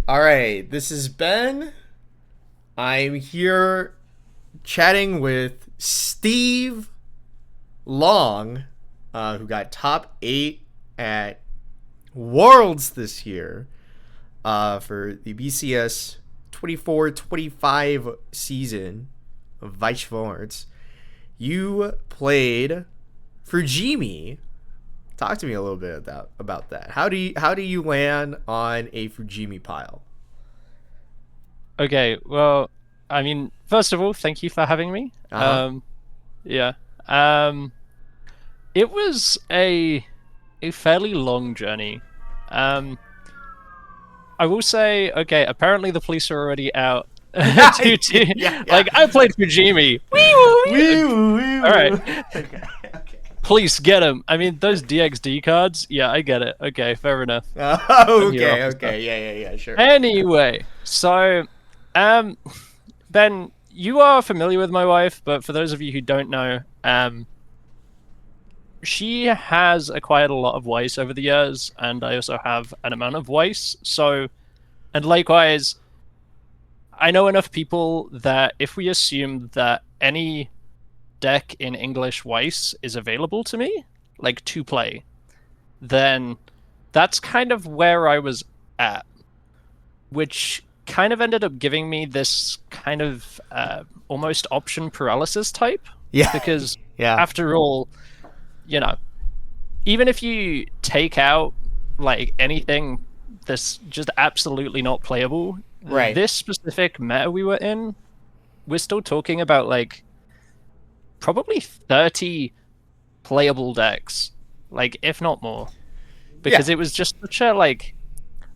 All right, this is Ben. I'm here chatting with Steve Long, who got top 8 at Worlds this year for the BCS 24-25 season of Weiss Schwarz. You played Fujimi. Talk to me a little bit about that. How do you land on a Fujimi pile? Okay, well, I mean, first of all, thank you for having me. Yeah. It was a fairly long journey. I will say, okay, apparently the police are already out. Yeah. Like, I played Fujimi. All right. Okay. Police, get him. I mean, those DXD cards, yeah, I get it. Okay, fair enough. Okay. Yeah, sure. Anyway, so, Ben, you are familiar with my wife, but for those of you who don't know, she has acquired a lot of Weiss over the years, and I also have an amount of Weiss. So, and likewise, I know enough people that if we assume that any deck in English Weiss is available to me, like to play, then that's kind of where I was at, which kind of ended up giving me this kind of almost option paralysis type. Yeah. Because Yeah. after all, you know, even if you take out like anything that's just absolutely not playable, Right. this specific meta we were in, we're still talking about like probably 30 playable decks, like if not more, because it was just such a like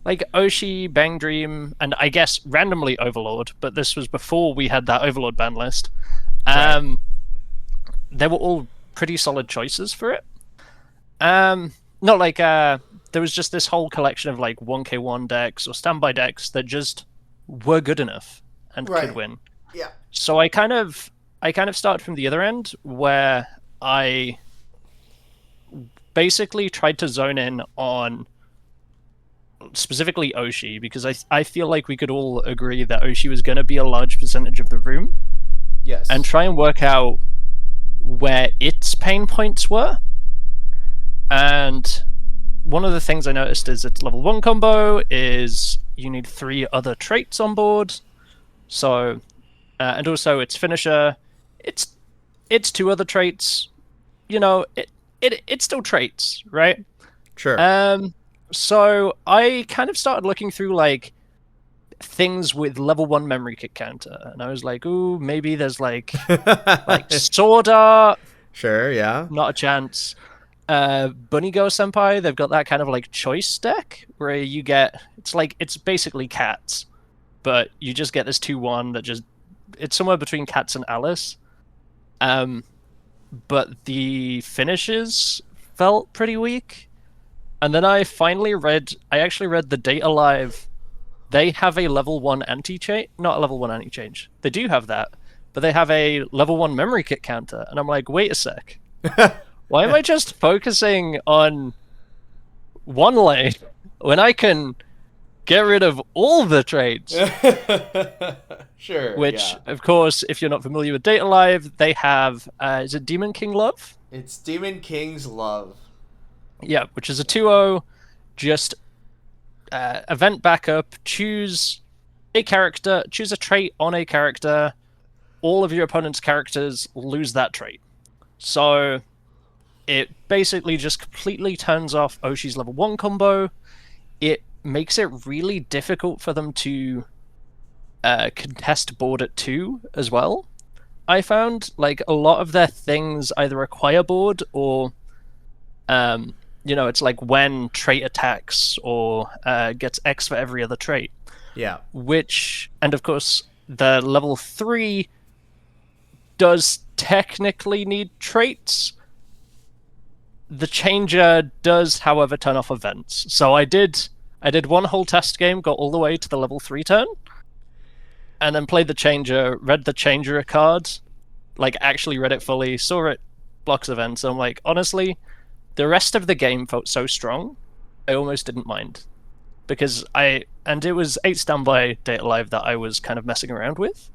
Oshi, Bang Dream, and I guess randomly Overlord, but this was before we had that Overlord ban list. Right. They were all pretty solid choices for it. Not like there was just this whole collection of like 1k1 decks or standby decks that just were good enough and could win. Yeah. So I kind of started from the other end, where I basically tried to zone in on specifically Oshi, because I feel like we could all agree that Oshi was going to be a large percentage of the room. Yes. And try and work out where its pain points were. And one of the things I noticed is its level 1 combo is you need 3 other traits on board. So, and also its finisher, it's 2 other traits. You know, it's still traits, right? Sure. So I kind of started looking through like things with level 1 memory kick counter, and I was like, ooh, maybe there's like sword art. Sure. Yeah. Not a chance. Bunny Go Senpai, they've got that kind of like choice deck where you get, it's basically cats, but you just get this 2-1 that just, it's somewhere between cats and Alice. But the finishes felt pretty weak. And then I actually read the Data Live. They have a level 1 anti-change, not a level 1 anti-change. They do have that, but they have a level 1 memory kit counter. And I'm like, wait a sec. Why am I just focusing on one lane when I can get rid of all the traits? Sure. Which, yeah. of course, if you're not familiar with Data Live, they have, is it Demon King Love? It's Demon King's Love. Yeah, which is a 2-0, just event backup, choose a character, choose a trait on a character, all of your opponent's characters lose that trait. So it basically just completely turns off Oshi's level 1 combo. It makes it really difficult for them to contest board at 2 as well. I found like a lot of their things either acquire board or it's like when trait attacks or gets X for every other trait. Yeah. And of course, the level 3 does technically need traits. The changer does, however, turn off events. So I did one whole test game, got all the way to the level 3 turn, and then played the changer, read the changer card, like actually read it fully, saw it blocks events. I'm like, honestly, the rest of the game felt so strong, I almost didn't mind. because it was 8 standby data live that I was kind of messing around with.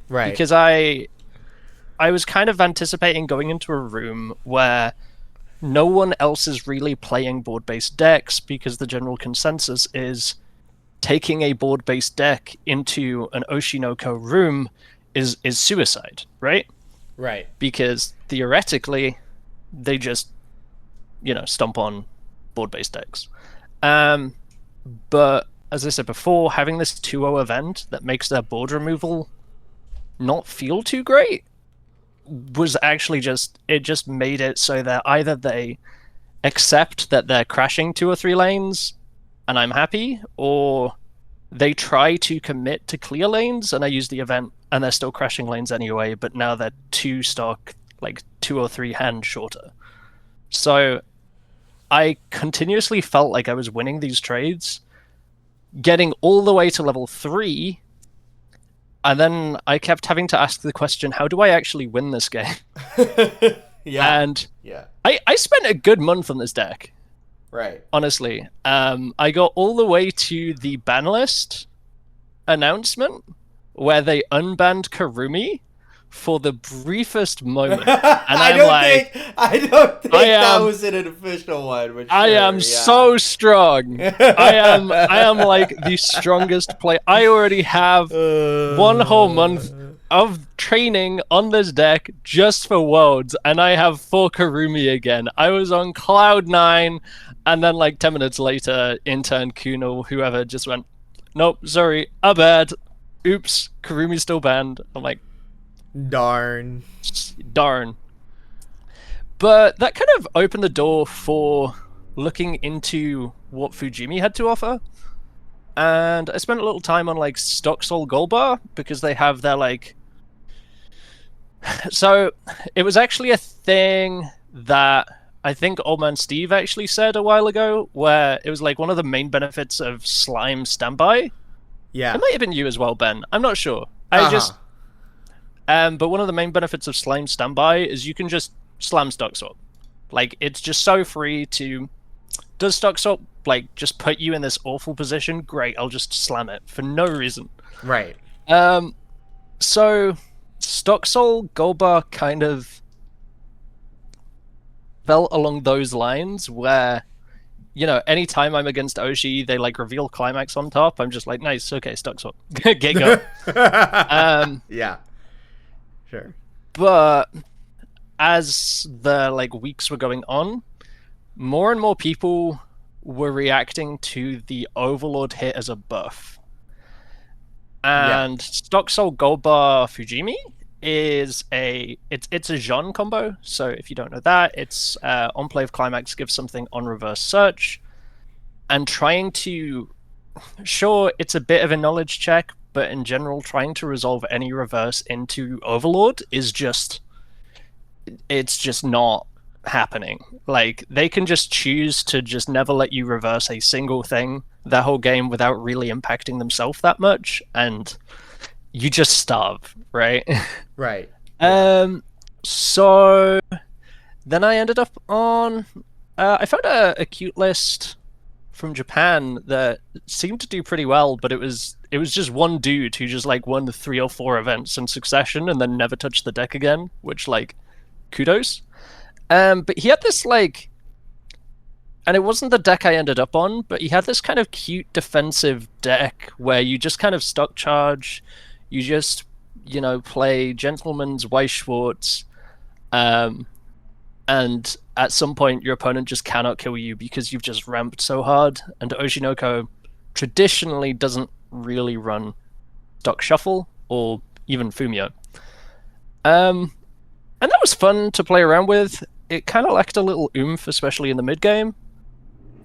Right. Because I was kind of anticipating going into a room where no one else is really playing board-based decks, because the general consensus is taking a board-based deck into an Oshinoko room is suicide, right? Right. Because theoretically, they just, stomp on board-based decks. But as I said before, having this 2-0 event that makes their board removal not feel too great was actually just made it so that either they accept that they're crashing 2 or 3 lanes and I'm happy, or they try to commit to clear lanes and I use the event and they're still crashing lanes anyway, but now they're 2 stock, like 2 or 3 hand shorter. So I continuously felt like I was winning these trades, getting all the way to level 3, and then I kept having to ask the question, how do I actually win this game? Yeah. And yeah. I spent a good month on this deck. Right. Honestly. I got all the way to the ban list announcement where they unbanned Karumi for the briefest moment. And I don't think that was an official one. But sure, I am so strong. I am like the strongest player. I already have 1 whole month of training on this deck just for Worlds, and I have 4 Karumi again. I was on cloud 9, and then like 10 minutes later, intern Kuno, whoever, just went, nope, sorry, bad. Oops, Karumi's still banned. I'm like, darn. But that kind of opened the door for looking into what Fujimi had to offer. And I spent a little time on like Stock Soul Gold Bar, because they have their like... So it was actually a thing that I think Old Man Steve actually said a while ago, where it was like one of the main benefits of Slime Standby. Yeah. It might have been you as well, Ben. I'm not sure. But one of the main benefits of Slime Standby is you can just slam Stock Swap. Like, it's just so free to... Does Stock Swap, like, just put you in this awful position? Great, I'll just slam it for no reason. Right. So, Stock Soul Gold Bar kind of felt along those lines where, anytime I'm against Oshi, they, like, reveal Climax on top. I'm just like, nice, okay, Stock Swap. Get going. Yeah. Sure. But as the like weeks were going on, more and more people were reacting to the Overlord hit as a buff. And Stock Soul Gold Bar Fujimi is it's a Jean combo. So if you don't know that, it's on play of Climax gives something on reverse search, and trying to, sure, it's a bit of a knowledge check, but in general, trying to resolve any reverse into Overlord is just... It's just not happening. Like, they can just choose to just never let you reverse a single thing the whole game without really impacting themselves that much, and you just starve, right? Right. So then I ended up on... I found a cute list from Japan that seemed to do pretty well, but it was just one dude who just like won 3 or 4 events in succession and then never touched the deck again, which, like, kudos. But he had this like, and it wasn't the deck I ended up on, but he had this kind of cute defensive deck where you just kind of stock charge, you just, play Gentleman's Weiss Schwarz, and at some point your opponent just cannot kill you because you've just ramped so hard. And Oshinoko traditionally doesn't really run Stock Shuffle or even Fumio. And that was fun to play around with. It kind of lacked a little oomph, especially in the mid game.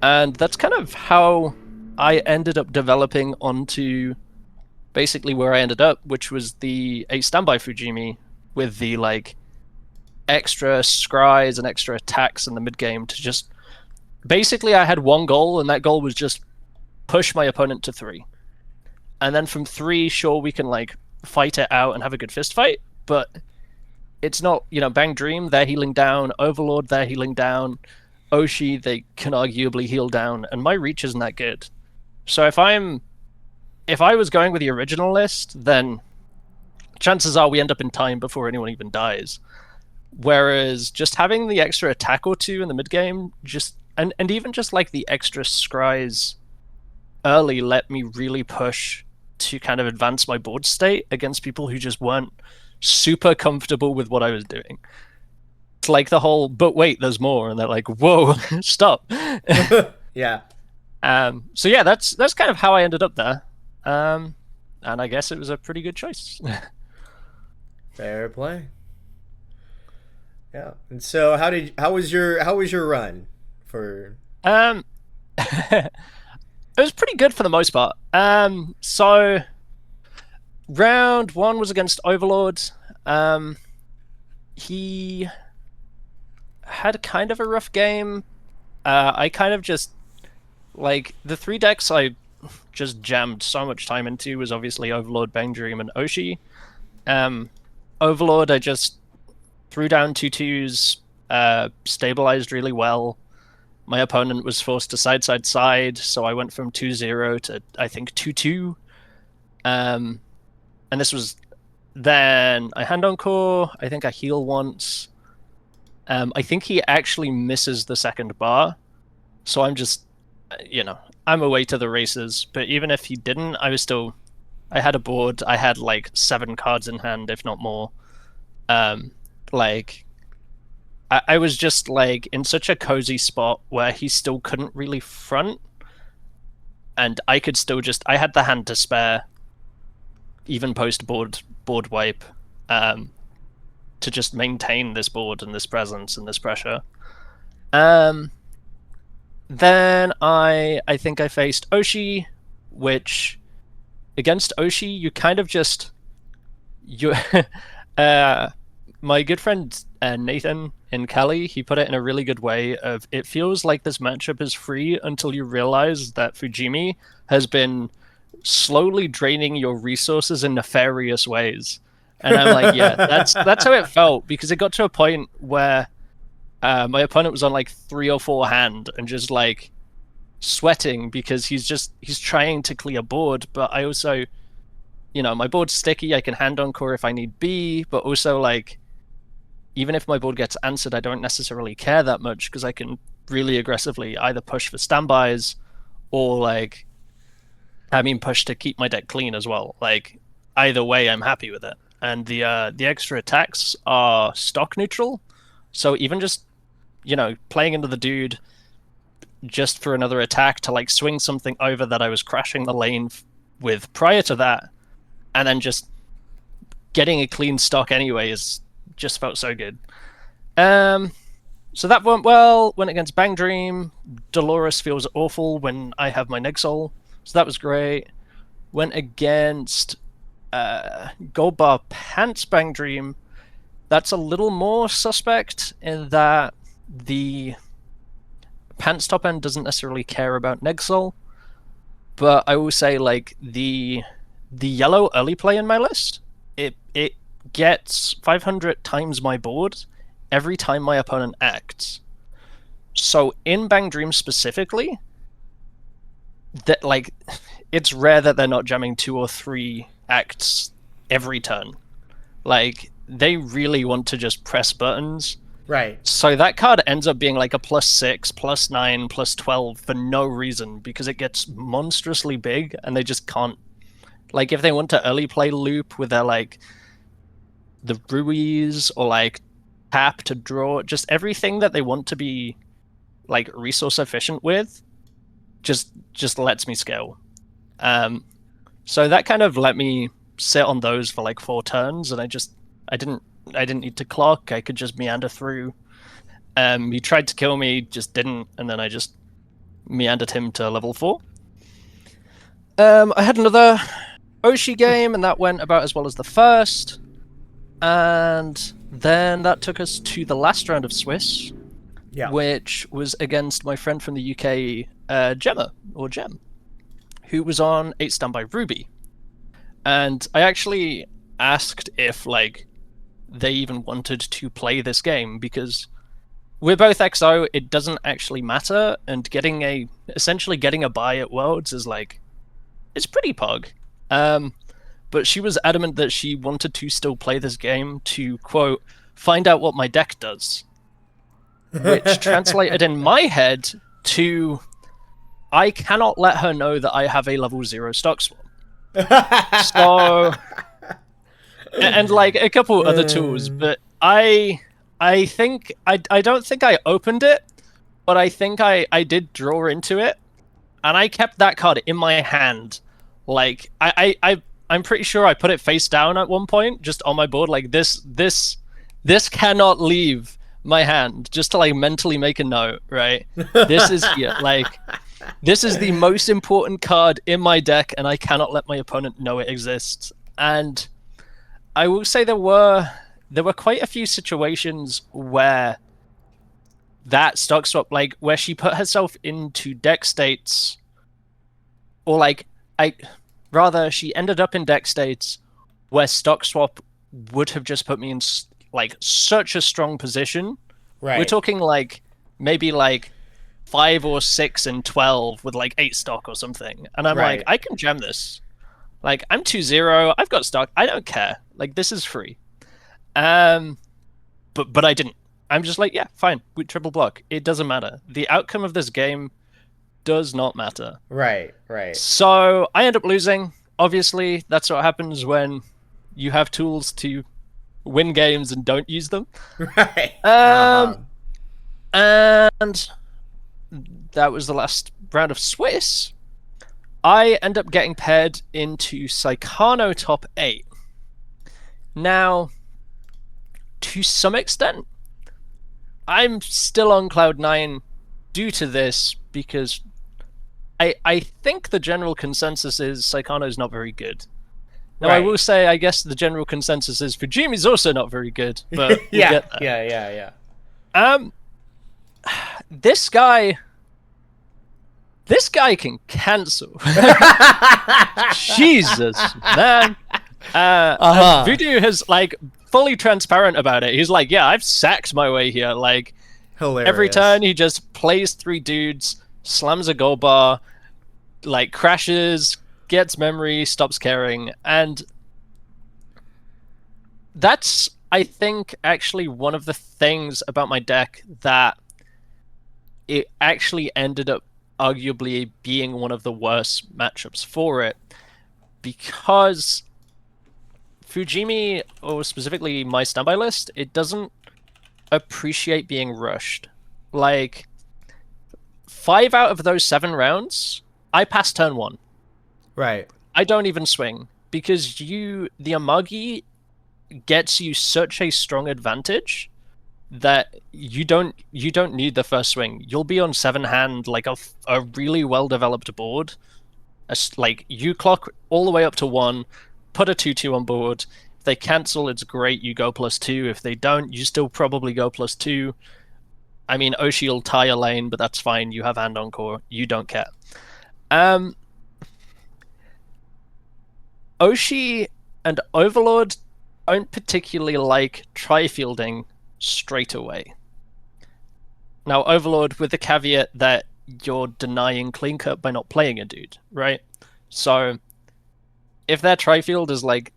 And that's kind of how I ended up developing onto basically where I ended up, which was the 8 standby Fujimi with the like extra scries and extra attacks in the mid game to just... Basically, I had one goal, and that goal was just push my opponent to 3. And then from 3, sure, we can like fight it out and have a good fist fight, but it's not, Bang Dream, they're healing down, Overlord, they're healing down, Oshi, they can arguably heal down, and my reach isn't that good. So if I was going with the original list, then chances are we end up in time before anyone even dies. Whereas just having the extra attack or two in the mid game, and even just like the extra scries early, let me really push to kind of advance my board state against people who just weren't super comfortable with what I was doing. It's like the whole, but wait, there's more, and they're like, whoa, stop. Yeah. So yeah, that's kind of how I ended up there. And I guess it was a pretty good choice. Fair play. Yeah. And so how was your run for It was pretty good for the most part. So round 1 was against Overlord. He had kind of a rough game. I kind of just like the 3 decks I just jammed so much time into was obviously Overlord, Bang Dream, and Oshi. Overlord, I just threw down 2/2s, stabilized really well. My opponent was forced to side, so I went from 2-0 to, I think, 2-2. And this was then I hand encore, I think I heal once. I think he actually misses the second bar, so I'm just, I'm away to the races. But even if he didn't, I had a board, I had like 7 cards in hand, if not more. I was just like in such a cozy spot where he still couldn't really front, and I could still I had the hand to spare, even post board wipe, to just maintain this board and this presence and this pressure. Then I think I faced Oshi, which against Oshi you kind of just my good friend Nathan in Cali, he put it in a really good way of, it feels like this matchup is free until you realize that Fujimi has been slowly draining your resources in nefarious ways. And I'm like, yeah, that's how it felt, because it got to a point where my opponent was on like 3 or 4 hand and just like sweating because he's trying to clear board, but I also, my board's sticky, I can hand encore if I need be, but also like, even if my board gets answered, I don't necessarily care that much because I can really aggressively either push for standbys or push to keep my deck clean as well. Like, either way, I'm happy with it. And the extra attacks are stock neutral, so even just, playing into the dude just for another attack to like swing something over that I was crashing the lane with prior to that, and then just getting a clean stock anyway just felt so good. So that went well. Went against Bang Dream. Dolores feels awful when I have my Nexol, so that was great. Went against Gold Bar Pants Bang Dream. That's a little more suspect in that the Pants top end doesn't necessarily care about Nexol, but I will say like the yellow early play in my list, it gets 500 times my board every time my opponent acts. So in Bang Dream specifically, that like it's rare that they're not jamming 2 or 3 acts every turn. Like, they really want to just press buttons. right? So that card ends up being like a +6, +9, +12 for no reason, because it gets monstrously big and they just can't. Like, if they want to early play loop with their like the Ruiz or like tap to draw, just everything that they want to be like resource efficient with, just lets me scale. So that kind of let me sit on those for like 4 turns, and I didn't need to clock. I could just meander through. He tried to kill me, just didn't, and then I just meandered him to level 4. I had another Oshi game, and that went about as well as the first. And then that took us to the last round of Swiss, which was against my friend from the UK, Gemma, or Gem, who was on 8 Standby Ruby. And I actually asked if, like, they even wanted to play this game, because we're both XO. It doesn't actually matter, and essentially getting a buy at Worlds is like, it's pretty pog. But she was adamant that she wanted to still play this game to, quote, find out what my deck does. Which translated in my head to, I cannot let her know that I have a level 0 stock swap. So, and like a couple other tools, but I think, I don't think I opened it, but I think I did draw into it, and I kept that card in my hand. Like, I'm pretty sure I put it face down at one point, just on my board, like this cannot leave my hand, just to like mentally make a note, right? This is here, like, this is the most important card in my deck, and I cannot let my opponent know it exists. And I will say there were quite a few situations where that stock swap, like where she put herself into deck states, or like she ended up in deck states where stock swap would have just put me in like such a strong position. Right. We're talking like maybe like 5 or 6 and 12 with like 8 stock or something, and I'm like, I can jam this. Like, I'm 2-0, I've got stock, I don't care. Like, this is free. But I didn't. I'm just like, yeah, fine, we triple block. It doesn't matter. The outcome of this game does not matter. Right. So I end up losing. Obviously, that's what happens when you have tools to win games and don't use them. Right. And that was the last round of Swiss. I end up getting paired into Psychano top 8. Now, to some extent, I'm still on cloud 9 due to this, because I think the general consensus is Psychano's not very good. Now, I will say, I guess the general consensus is Fujimi's also not very good, but we'll get there. Yeah. This guy can cancel. Jesus, man. Voodoo has like fully transparent about it. He's like, yeah, I've sacked my way here. Like, hilarious. Every turn he just plays 3 dudes, slams a gold bar, like crashes, gets memory, stops caring, and that's, I think, actually one of the things about my deck that it actually ended up arguably being one of the worst matchups for it, because Fujimi, or specifically my standby list, it doesn't appreciate being rushed. Like, 5 out of those 7 rounds, I pass turn 1. Right. I don't even swing, because the Amagi gets you such a strong advantage that you don't need the first swing. You'll be on 7 hand, like a really well developed board. Like, you clock all the way up to 1, put a 2/2 on board. If they cancel, it's great, you go +2. If they don't, you still probably go +2. I mean, Oshi will tie a lane, but that's fine. You have hand encore. You don't care. Oshi and Overlord don't particularly like tri-fielding straight away. Now, Overlord with the caveat that you're denying clean cut by not playing a dude, right? So if their tri-field is like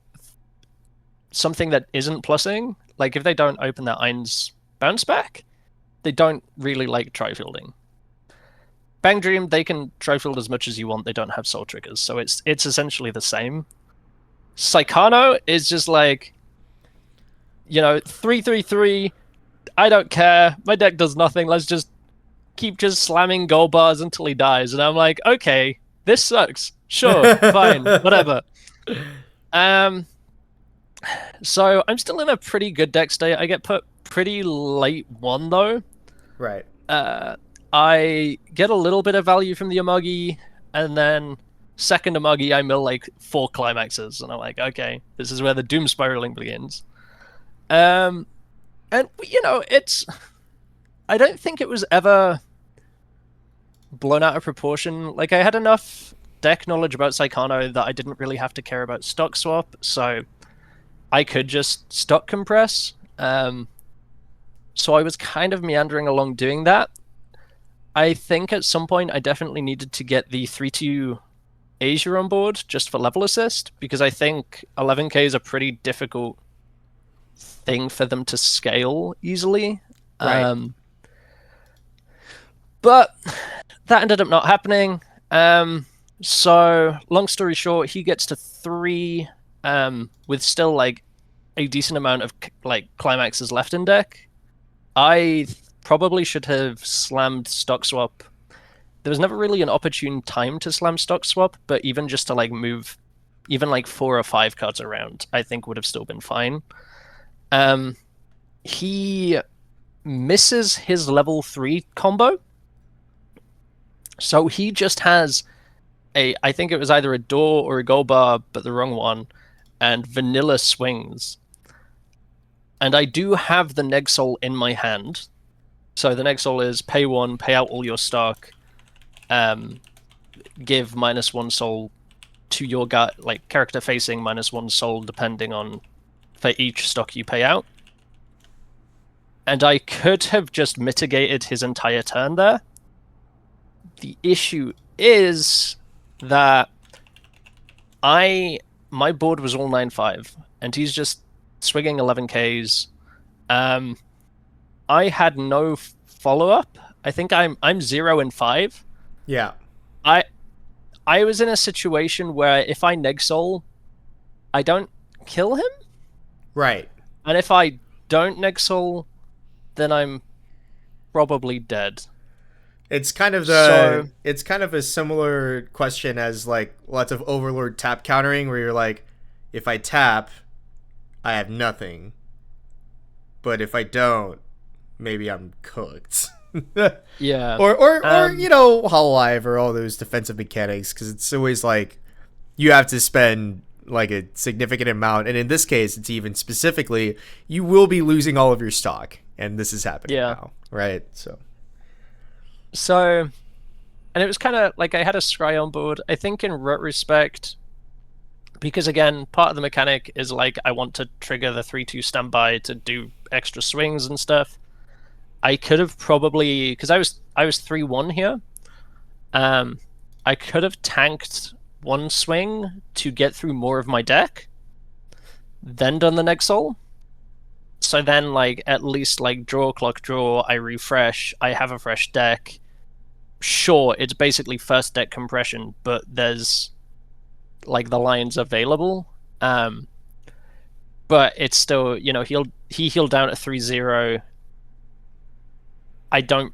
something that isn't plussing, like if they don't open their Ein's bounce back, they don't really like tri-fielding. Bang Dream, they can tri-field as much as you want, they don't have soul triggers, so it's essentially the same. Psychano is just like, 3-3-3, I don't care, my deck does nothing, let's just keep just slamming gold bars until he dies. And I'm like, okay, this sucks. Sure, fine, whatever. So I'm still in a pretty good deck state. I get put pretty late 1 though. Right. I get a little bit of value from the Amagi, and then second Amagi I mill like 4 climaxes, and I'm like, okay, this is where the doom spiraling begins. And it's, I don't think it was ever blown out of proportion. Like, I had enough deck knowledge about Psychano that I didn't really have to care about stock swap, so I could just stock compress. So I was kind of meandering along doing that. I think at some point I definitely needed to get the 3-2 Asia on board just for level assist, because I think 11k is a pretty difficult thing for them to scale easily. Right. But that ended up not happening. So long story short, he gets to 3 with still like a decent amount of like climaxes left in deck. I probably should have slammed stock swap. There was never really an opportune time to slam stock swap, but even just to like move even like 4 or 5 cards around, I think would have still been fine. He misses his level 3 combo. So he just has I think it was either a door or a gold bar, but the wrong one, and vanilla swings. And I do have the Neg-Soul in my hand. So the Neg-Soul is pay 1, pay out all your stock, give -1 soul to your guy, like character facing -1 soul depending on for each stock you pay out. And I could have just mitigated his entire turn there. The issue is that my board was all 9-5, and he's just swinging 11Ks. I had no follow-up. I think I'm 0-5. Yeah. I was in a situation where if I Neg-Soul, I don't kill him. Right. And if I don't Neg-Soul, then I'm probably dead. It's kind of it's kind of a similar question as like lots of Overlord tap countering, where you're like, if I tap, I have nothing, but if I don't, maybe I'm cooked. Yeah. Or you know, Hololive or all those defensive mechanics, because it's always like you have to spend like a significant amount, and in this case, it's even specifically you will be losing all of your stock, and this is happening now, right? So, and it was kind of like I had a scry on board. I think in retrospect, because again, part of the mechanic is like I want to trigger the 3-2 standby to do extra swings and stuff. I could have probably, because I was 3-1 here. I could have tanked 1 swing to get through more of my deck, then done the Neg-Soul. So then, like, at least, like, draw, clock, draw, I refresh, I have a fresh deck. Sure, it's basically first deck compression, but there's, like, the lines available. But it's still, you know, he healed down at 3-0. I don't...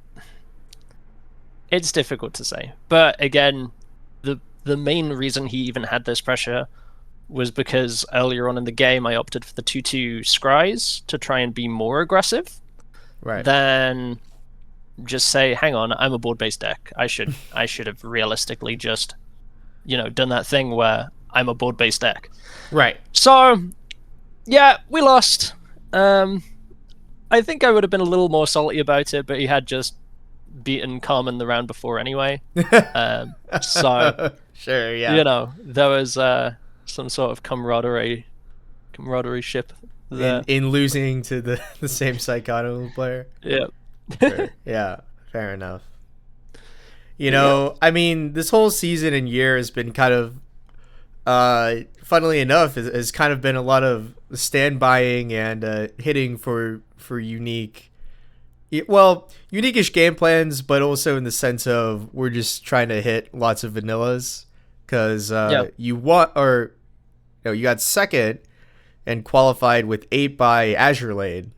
It's difficult to say. But, again, the main reason he even had this pressure was because earlier on in the game I opted for the 2-2 scries to try and be more aggressive. Right. Than just say, hang on, I'm a board-based deck. I should have realistically just, you know, done that thing where I'm a board-based deck. Right. So, yeah, we lost. I think I would have been a little more salty about it, but he had just beaten Carmen the round before anyway. So, sure, yeah. You know, there was some sort of camaraderie ship there. In losing to the same Psychono player. Yeah. Sure. Yeah, fair enough. You know, I mean, this whole season and year has been kind of, funnily enough, has kind of been a lot of stand-buying and hitting for unique, unique-ish game plans, but also in the sense of we're just trying to hit lots of vanillas, because you got second and qualified with 8 by Azure Lane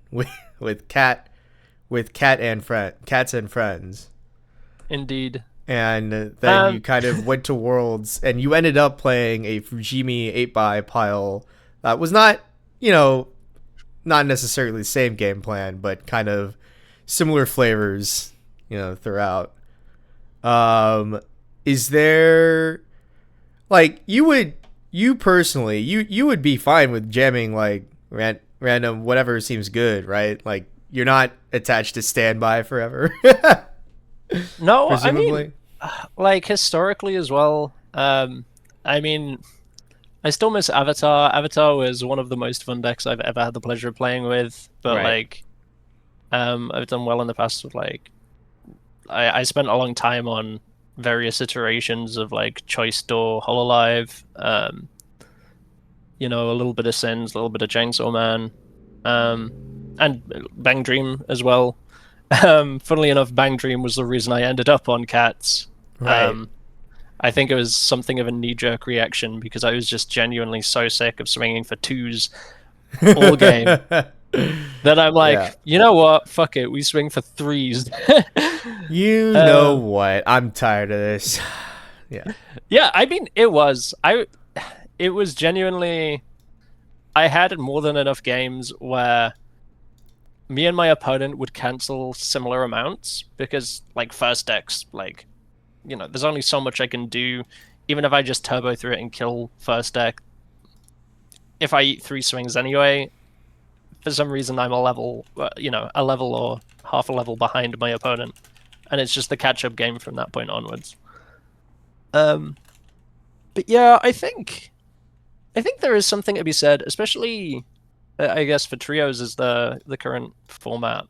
with Cats and Friends. Indeed. And then you kind of went to Worlds, and you ended up playing a Fujimi 8 by pile that was not, you know, not necessarily the same game plan, but kind of similar flavors, you know, throughout. Is there, like, you personally, you would be fine with jamming like random whatever seems good, right? Like, you're not attached to standby forever. No, presumably. I mean, like, historically as well. I mean, I still miss Avatar. Avatar was one of the most fun decks I've ever had the pleasure of playing with, but Right. like, I've done well in the past with like I spent a long time on various iterations of like Choice Door, Hololive, you know, a little bit of Sins, a little bit of Chainsaw Man, and Bang Dream as well. Funnily enough, Bang Dream was the reason I ended up on Cats. Right. I think it was something of a knee-jerk reaction because I was just genuinely so sick of swinging for twos all game that I'm Yeah. like, you know what? Fuck it, we swing for threes. You know what? I'm tired of this. Yeah. Yeah, I mean, it was genuinely. I had more than enough games where me and my opponent would cancel similar amounts because, like, first decks, like, you know, there's only so much I can do. Even if I just turbo through it and kill first deck, if I eat 3 swings anyway, for some reason I'm a level, you know, a level or half a level behind my opponent, and it's just the catch-up game from that point onwards. But yeah, I think there is something to be said, especially, I guess, for trios as the current format.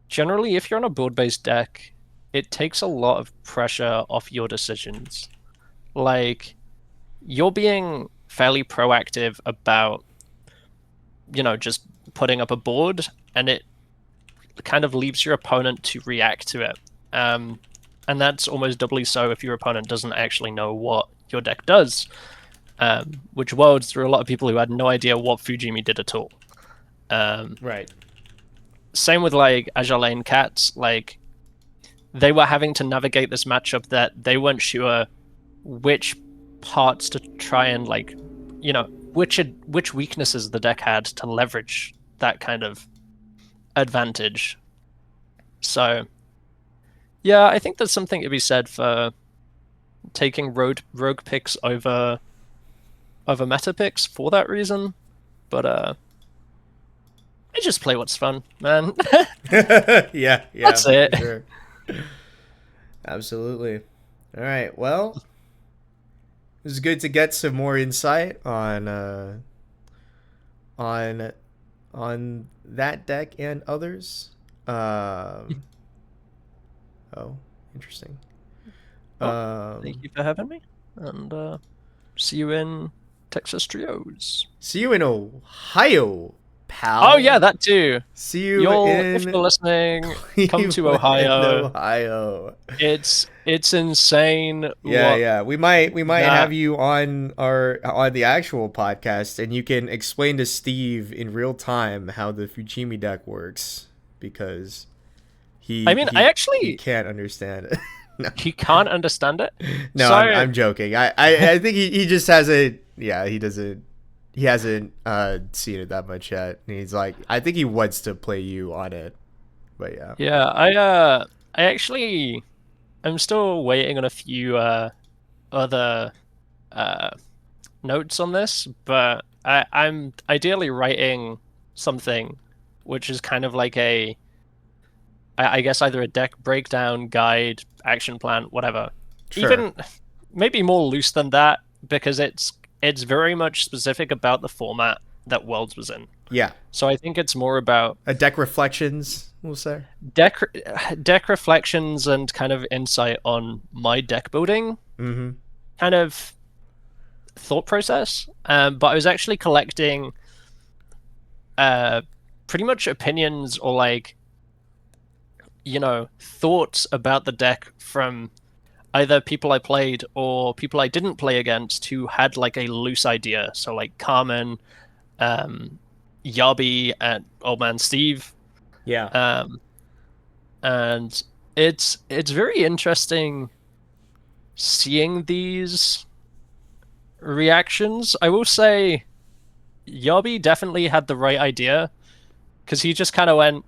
Generally, if you're on a board-based deck, it takes a lot of pressure off your decisions. Like, you're being fairly proactive about, you know, just putting up a board, and it kind of leaves your opponent to react to it. And that's almost doubly so if your opponent doesn't actually know what your deck does, which worlds through a lot of people who had no idea what Fujimi did at all. Right. Same with like Azure Lane Cats, like they were having to navigate this matchup that they weren't sure which parts to try and, like, you know, which weaknesses the deck had to leverage that kind of advantage. So yeah, I think there's something to be said for taking rogue picks over meta picks for that reason. But I just play what's fun, man. Yeah. That's it. Sure. Absolutely. All right. Well, it was good to get some more insight on that deck and others. Oh, interesting. Thank you for having me, and see you in Texas Trios. See you in Ohio, pal. Oh yeah, that too. See you If you're listening, come to Ohio. It's insane. Yeah. We might have you on the actual podcast, and you can explain to Steve in real time how the Fujimi deck works, because he can't understand it. No. He can't understand it. No, so, I'm joking. I think he just hasn't. Yeah, he doesn't. He hasn't seen it that much yet. And he's like, I think he wants to play you on it, but yeah. Yeah, I'm still waiting on a few other notes on this, but I'm ideally writing something which is kind of like I guess either a deck breakdown, guide, action plan, whatever. Sure. Even maybe more loose than that, because it's very much specific about the format that Worlds was in. Yeah. So I think it's more about a deck reflections, we'll say. Deck reflections and kind of insight on my deck building kind of thought process. But I was actually collecting pretty much opinions or, like, you know, thoughts about the deck from either people I played or people I didn't play against who had, like, a loose idea. So, like, Carmen, Yabi, and Old Man Steve. Yeah. And it's very interesting seeing these reactions. I will say Yabi definitely had the right idea, because he just kind of went,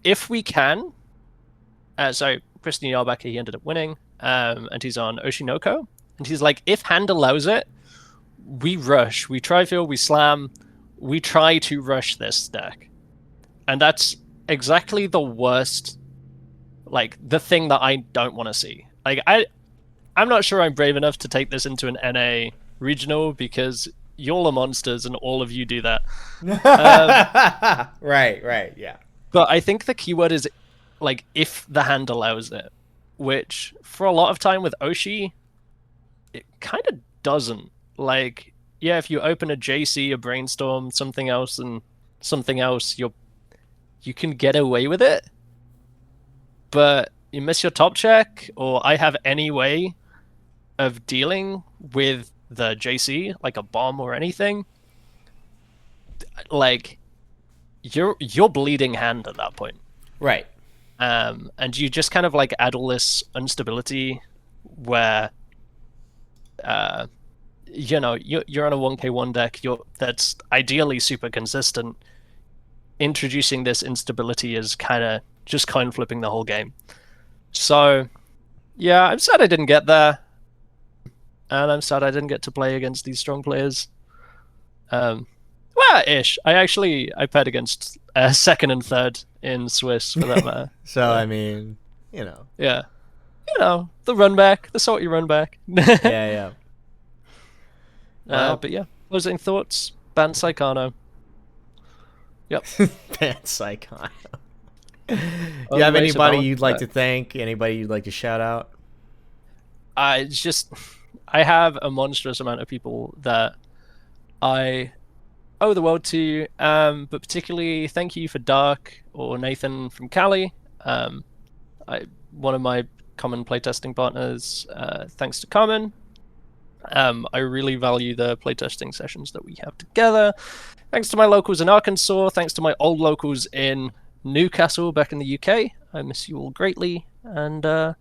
if we can... so Christian Yarbacka, he ended up winning, and he's on Oshinoko, and he's like, if hand allows it, we rush, we tri-field, we slam, we try to rush this deck. And that's exactly the worst, like, the thing that I don't want to see. Like, I'm not sure I'm brave enough to take this into an NA regional, because y'all are monsters and all of you do that. Right, yeah. But I think the keyword is like if the hand allows it, which for a lot of time with Oshi, it kind of doesn't. Like, yeah, if you open a JC, a brainstorm, something else, and something else, you can get away with it. But you miss your top check, or I have any way of dealing with the JC, like a bomb or anything, like you're bleeding hand at that point. Right. And you just kind of like add all this instability where you know, you're on a 1k1 deck, that's ideally super consistent. Introducing this instability is kind of just coin flipping the whole game. So yeah, I'm sad I didn't get there. And I'm sad I didn't get to play against these strong players. Well, ish. I paired against second and third in Swiss, for that matter. So, I mean, you know. Yeah. You know, the run back, the salty run back. Yeah. Well, but yeah, closing thoughts. Ban Saikano. Yep. Ban Saikano. You have anybody you'd like to thank? Anybody you'd like to shout out? I have a monstrous amount of people that I owe the world to, but particularly thank you for Dark or Nathan from Cali. One of my common playtesting partners, thanks to Carmen. I really value the playtesting sessions that we have together. Thanks to my locals in Arkansas, thanks to my old locals in Newcastle back in the UK. I miss you all greatly, and I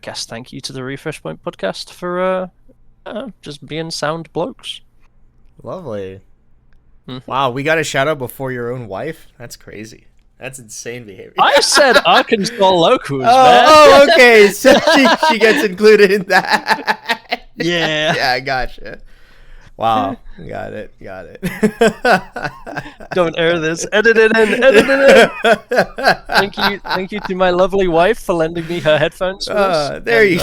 guess thank you to the Refresh Point podcast for just being sound blokes. Lovely. Wow, we got a shout out before your own wife? That's crazy. That's insane behavior. I said Arkansas locals, man. Oh, okay. So she gets included in that. Yeah. Yeah, I gotcha. Wow. Got it. Don't air this. Edit it in. Thank you to my lovely wife for lending me her headphones. There you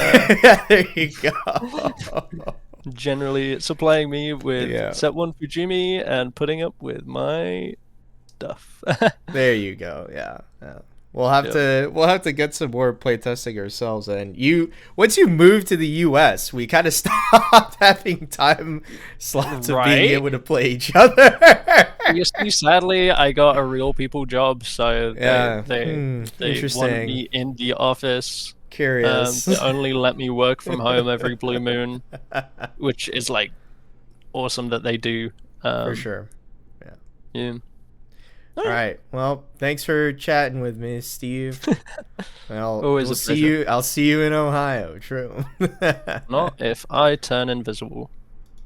go. Generally supplying me with Set 1 Fujimi and putting up with my stuff. There you go. Yeah. We'll have to get some more playtesting ourselves. And once you move to the US, we kind of stopped having time slots of being able to play each other. You see, sadly, I got a real people job, so they want me in the office. Curious. They only let me work from home every blue moon, which is like awesome that they do. For sure. Yeah. All right. Well, thanks for chatting with me, Steve. Always a pleasure. I'll see you in Ohio. True. Not if I turn invisible.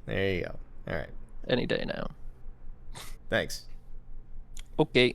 There you go. All right. Any day now. Thanks. Okay.